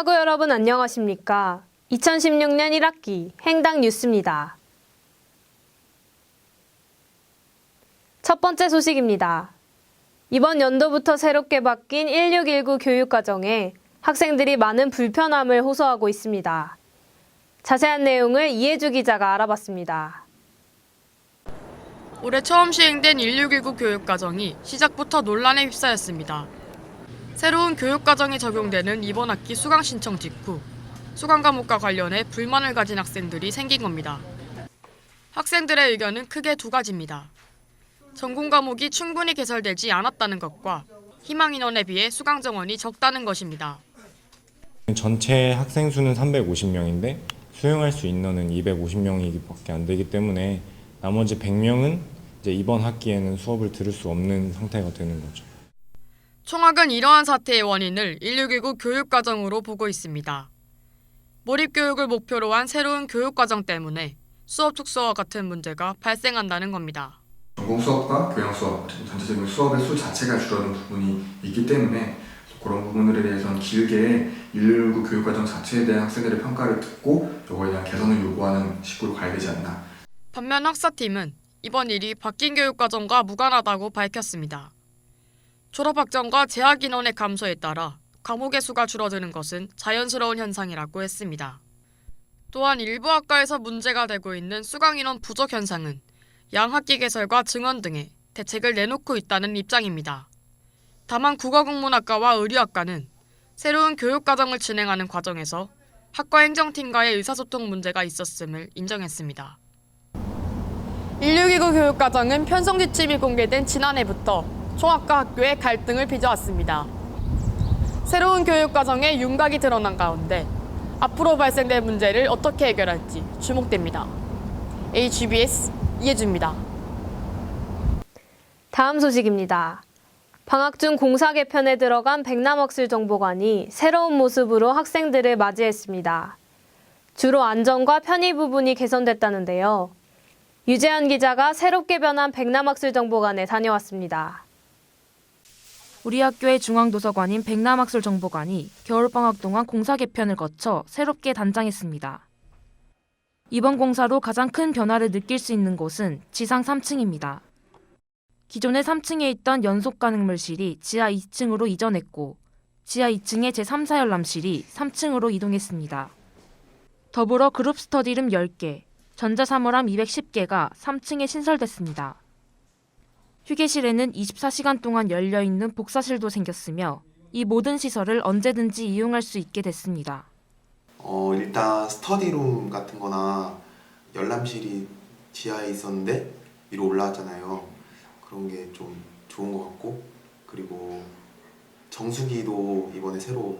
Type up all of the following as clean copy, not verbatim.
학우 여러분 안녕하십니까? 2016년 1학기 행당 뉴스입니다. 첫 번째 소식입니다. 이번 연도부터 새롭게 바뀐 1619 교육과정에 학생들이 많은 불편함을 호소하고 있습니다. 자세한 내용을 이혜주 기자가 알아봤습니다. 올해 처음 시행된 1619 교육과정이 시작부터 논란에 휩싸였습니다. 새로운 교육과정이 적용되는 이번 학기 수강 신청 직후 수강 과목과 관련해 불만을 가진 학생들이 생긴 겁니다. 학생들의 의견은 크게 두 가지입니다. 전공 과목이 충분히 개설되지 않았다는 것과 희망 인원에 비해 수강 정원이 적다는 것입니다. 전체 학생 수는 350명인데 수용할 수 있는 인원은 250명이밖에 안 되기 때문에 나머지 100명은 이제 이번 학기에는 수업을 들을 수 없는 상태가 되는 거죠. 총학은 이러한 사태의 원인을 1619 교육과정으로 보고 있습니다. 몰입교육을 목표로 한 새로운 교육과정 때문에 수업 축소와 같은 문제가 발생한다는 겁니다. 전공 수업과 교양 수업, 전체적인 수업의 수 자체가 줄어든 부분이 있기 때문에 그런 부분들에 대해서는 길게 1619 교육과정 자체에 대한 학생들의 평가를 듣고 이거에 대한 개선을 요구하는 식으로 가야 되지 않나. 반면 학사팀은 이번 일이 바뀐 교육과정과 무관하다고 밝혔습니다. 졸업학점과 재학 인원의 감소에 따라 과목의 수가 줄어드는 것은 자연스러운 현상이라고 했습니다. 또한 일부 학과에서 문제가 되고 있는 수강 인원 부족 현상은 양학기 개설과 증원 등의 대책을 내놓고 있다는 입장입니다. 다만 국어국문학과와 의류학과는 새로운 교육과정을 진행하는 과정에서 학과 행정팀과의 의사소통 문제가 있었음을 인정했습니다. 1619 교육과정은 편성 지침이 공개된 지난해부터 총학과 학교에 갈등을 빚어왔습니다. 새로운 교육과정에 윤곽이 드러난 가운데 앞으로 발생될 문제를 어떻게 해결할지 주목됩니다. HBS 이혜주입니다. 다음 소식입니다. 방학 중 공사 개편에 들어간 백남학술정보관이 새로운 모습으로 학생들을 맞이했습니다. 주로 안전 과 편의 부분이 개선됐다는데요. 유재한 기자가 새롭게 변한 백남학술정보관에 다녀왔습니다. 우리 학교의 중앙도서관인 백남학술정보관이 겨울방학 동안 공사 개편을 거쳐 새롭게 단장했습니다. 이번 공사로 가장 큰 변화를 느낄 수 있는 곳은 지상 3층입니다. 기존의 3층에 있던 연속가능물실이 지하 2층으로 이전했고 지하 2층의 제3사열람실이 3층으로 이동했습니다. 더불어 그룹 스터디룸 10개, 전자사물함 210개가 3층에 신설됐습니다. 휴게실에는 24시간 동안 열려있는 복사실도 생겼으며 이 모든 시설을 언제든지 이용할 수 있게 됐습니다. 일단 스터디룸 같은 거나 열람실이 지하에 있었는데 위로 올라왔잖아요. 그런 게 좀 좋은 것 같고, 그리고 정수기도 이번에 새로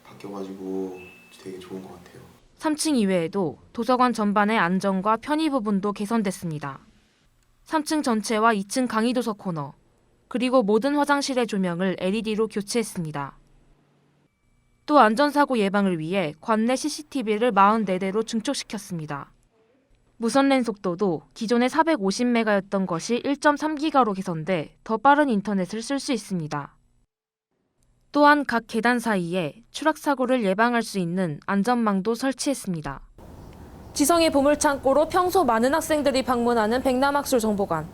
바뀌어가지고 되게 좋은 것 같아요. 3층 이외에도 도서관 전반의 안전과 편의 부분도 개선됐습니다. 3층 전체와 2층 강의도서 코너, 그리고 모든 화장실의 조명을 LED로 교체했습니다. 또 안전사고 예방을 위해 관내 CCTV를 44대로 증축시켰습니다. 무선랜 속도도 기존의 450메가였던 것이 1.3기가로 개선돼 더 빠른 인터넷을 쓸 수 있습니다. 또한 각 계단 사이에 추락사고를 예방할 수 있는 안전망도 설치했습니다. 지성의 보물창고로 평소 많은 학생들이 방문하는 백남학술정보관.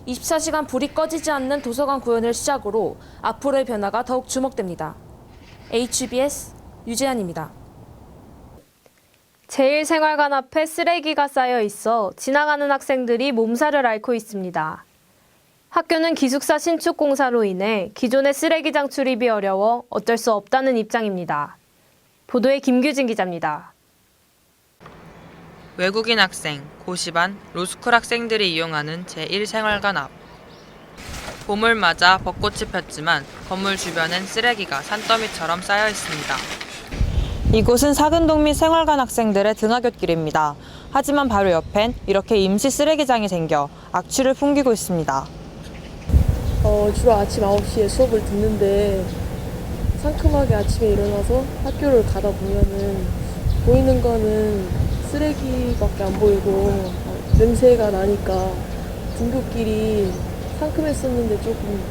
24시간 불이 꺼지지 않는 도서관 구현을 시작으로 앞으로의 변화가 더욱 주목됩니다. HBS 유재한입니다. 제1생활관 앞에 쓰레기가 쌓여 있어 지나가는 학생들이 몸살을 앓고 있습니다. 학교는 기숙사 신축 공사로 인해 기존의 쓰레기장 출입이 어려워 어쩔 수 없다는 입장입니다. 보도에 김규진 기자입니다. 외국인 학생, 고시반, 로스쿨 학생들이 이용하는 제1생활관 앞. 봄을 맞아 벚꽃이 폈지만 건물 주변엔 쓰레기가 산더미처럼 쌓여 있습니다. 이곳은 사근동 및 생활관 학생들의 등하굣길입니다. 하지만 바로 옆엔 이렇게 임시 쓰레기장이 생겨 악취를 풍기고 있습니다. 주로 아침 9시에 수업을 듣는데 상큼하게 아침에 일어나서 학교를 가다 보면은 보이는 거는 쓰레기밖에 안 보이고 냄새가 나니까 등굣길이 상큼했었는데 조금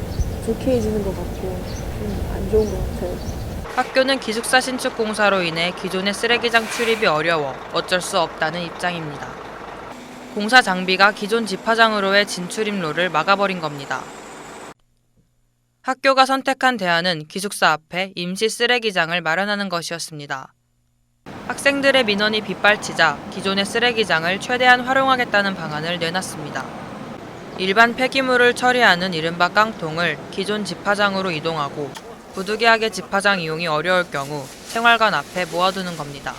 불쾌해지는 것 같고 좀 안 좋은 것 같아요. 학교는 기숙사 신축 공사로 인해 기존의 쓰레기장 출입이 어려워 어쩔 수 없다는 입장입니다. 공사 장비가 기존 집화장으로의 진출입로를 막아버린 겁니다. 학교가 선택한 대안은 기숙사 앞에 임시 쓰레기장을 마련하는 것이었습니다. 학생들의 민원이 빗발치자 기존의 쓰레기장을 최대한 활용하겠다는 방안을 내놨습니다. 일반 폐기물을 처리하는 이른바 깡통을 기존 집화장으로 이동하고 부득이하게 집화장 이용이 어려울 경우 생활관 앞에 모아두는 겁니다.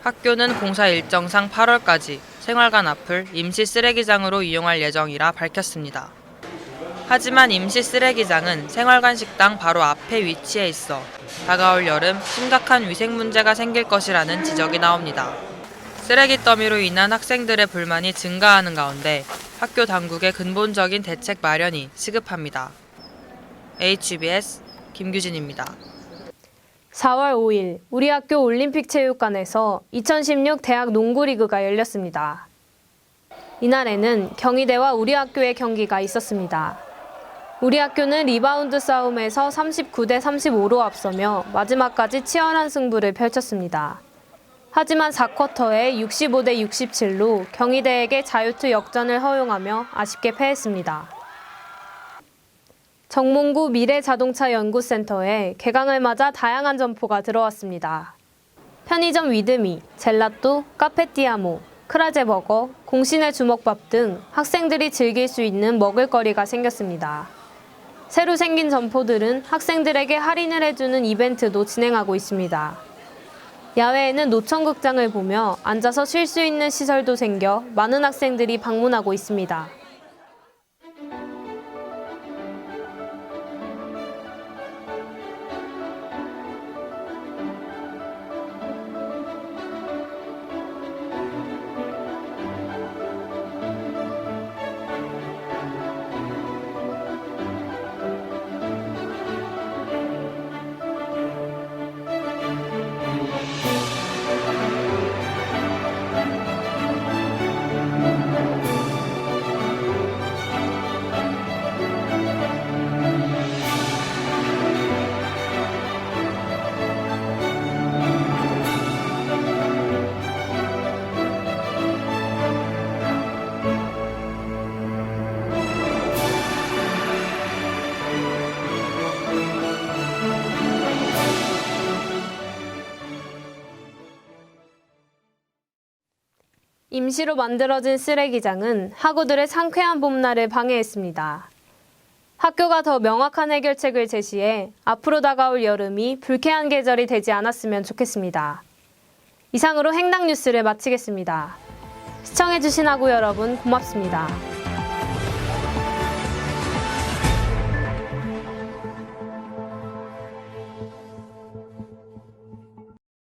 학교는 공사 일정상 8월까지 생활관 앞을 임시 쓰레기장으로 이용할 예정이라 밝혔습니다. 하지만 임시 쓰레기장은 생활관 식당 바로 앞에 위치해 있어 다가올 여름 심각한 위생 문제가 생길 것이라는 지적이 나옵니다. 쓰레기 더미로 인한 학생들의 불만이 증가하는 가운데 학교 당국의 근본적인 대책 마련이 시급합니다. HBS 김규진입니다. 4월 5일 우리 학교 올림픽 체육관에서 2016 대학 농구리그가 열렸습니다. 이날에는 경희대와 우리 학교의 경기가 있었습니다. 우리 학교는 리바운드 싸움에서 39대 35로 앞서며 마지막까지 치열한 승부를 펼쳤습니다. 하지만 4쿼터에 65대 67로 경희대에게 자유투 역전을 허용하며 아쉽게 패했습니다. 정몽구 미래자동차연구센터에 개강을 맞아 다양한 점포가 들어왔습니다. 편의점 위드미, 젤라또, 카페띠아모, 크라제버거, 공신의 주먹밥 등 학생들이 즐길 수 있는 먹을거리가 생겼습니다. 새로 생긴 점포들은 학생들에게 할인을 해주는 이벤트도 진행하고 있습니다. 야외에는 노천극장을 보며 앉아서 쉴 수 있는 시설도 생겨 많은 학생들이 방문하고 있습니다. 임시로 만들어진 쓰레기장은 학우들의 상쾌한 봄날을 방해했습니다. 학교가 더 명확한 해결책을 제시해 앞으로 다가올 여름이 불쾌한 계절이 되지 않았으면 좋겠습니다. 이상으로 행당 뉴스를 마치겠습니다. 시청해주신 학우 여러분 고맙습니다.